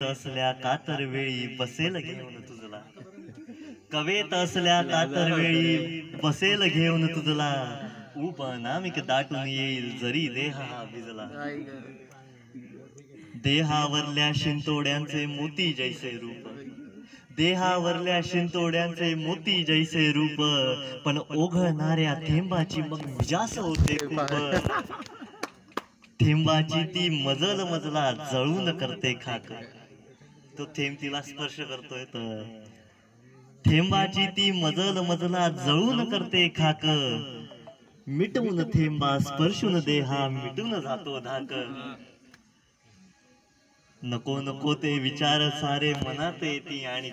असल्या कातर वेळी बसेल घेऊन तुझला, कवेत असल्या कातर वेळी बसेल घेऊन तुझला, उपनामिक दाटून येईल जरी देह हा भिजला. देहावरल्या शिंतोड्यांचे मोती जैसे रूप, देहावरल्या शिंतोड्यांचे मोती जैसे रूप, पण ओघळणाऱ्या थेंबाची मग विजास होते खूप. थेंबाची ती मजल मजला जळून करते खाक. तो थेंब तिला स्पर्श करतोय तर थेंबाची ती मजल मजला जळून करते खाक. मिटवून थेंबा स्पर्शून देहा मिटून जातो धाक. नको नको ते विचार सारे मनात येती आणि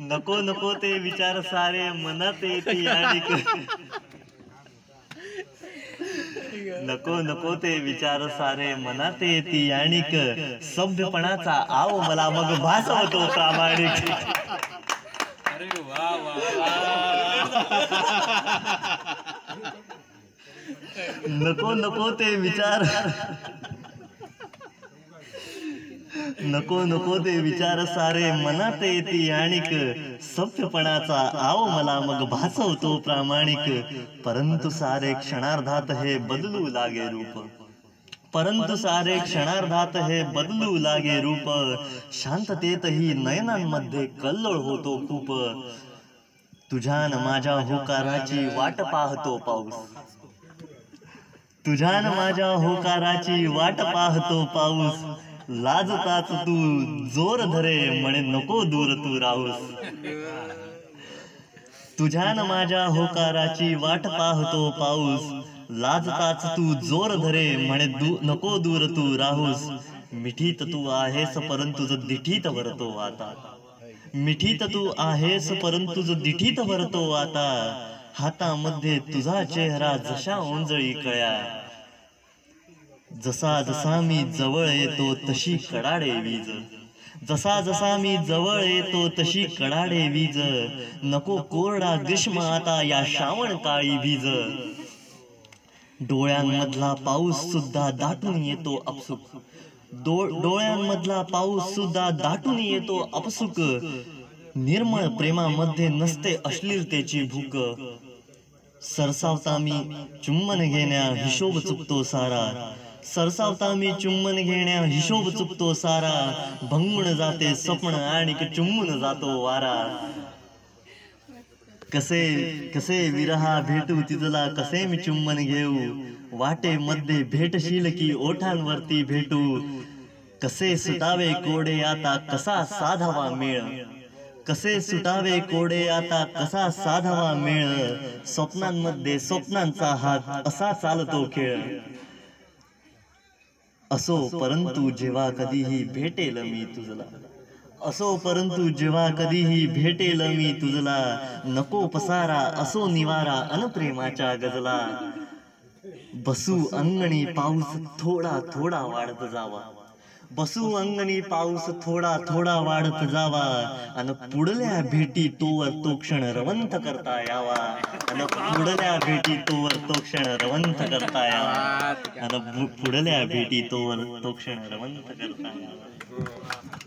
नको नको ते विचार सारे मनात येती आणि नको नको ते विचार सारे मनात येती आणिक सभ्यपणाचा आव मला मग भासवतो प्रामाणिक. अरे वा वा नको नको ते विचार नको नको ते विचार सारे मनात येती आणिक सभ्यपणाचा आव मला मग भासवतो प्रामाणिक. परंतु सारे क्षणार्धात हे बदलू लागे रूप, परंतु सारे क्षणार्धात हे बदलू लागे रूप. शांततेतही नयनांमध्ये कल्लोळ होतो खूप. तुझ्यान माझ्या होकाराची वाट पाहतो पाऊस, तुझ्यान माझ्या होकाराची वाट पाहतो पाऊस. लाजताच तू जोर धरे म्हणे नको दूर तू राहूस. तुझ्यान माझ्या होकाराची वाट पाहतो पाऊस. लाजताच तू जोर धरे म्हणे नको दूर तू राहूस. मिठीत तू आहेस परंतु दिठीत भरतो आता, मिठीत तू आहेस परंतु दिठीत भरतो आता. हातामध्ये तुझा चेहरा जशा ओंजळी कळ्या, जसा जसा मी जवळ येतो तशी कडाडे वीज, जसा जसा मी जवळ येतो तशी कडाडे वीज. नको कोरडा ग्रीष्म आता या श्रावण काळी वीज. डोळ्यांमधला पाऊस सुद्धा दाटून येतो अपसुक, डोळ्यांमधला पाऊस सुद्धा दाटून येतो अपसुक. निर्मळ प्रेमामध्ये नसते अश्लीलतेची भूक. सरसावता मी चुंबन घेण्या हिशोब चुकतो सारा, सरसावता मी चुंबन घेण्या हिशोब चुकतो सारा. भंगून जाते स्वप्न आणि चुंबून जातो वारा. कसे कसे विरहा भेटू तिजला, कसे मी चुंबन घेऊ. वाटे मध्ये भेटशील की ओठांवरती भेटू. कसे सुटावे कोडे आता कसा साधावा मेळ, कसे सुटावे कोडे आता कसा साधावा मेळ. स्वप्नांमध्ये स्वप्नांचा हात असा चालतो खेळ. असो परंतु जेव्हा कधीही भेटेल मी तुझला, असो परंतु जेव्हा कधीही भेटेल मी तुझला. नको पसारा असो निवारा अनप्रेमाच्या गजला. बसू अंगणी पाऊस थोडा थोडा वाढत जावा, बसू अंगणी पाऊस थोडा थोडा वाढत जावा. अन पुढल्या भेटी तोवर तो क्षण रवंथ करता यावा, अन पुढल्या भेटी तोवर तो क्षण रवंथ करता यावा, अन पुढल्या भेटी तोवर तो क्षण रवंथ करता यावा.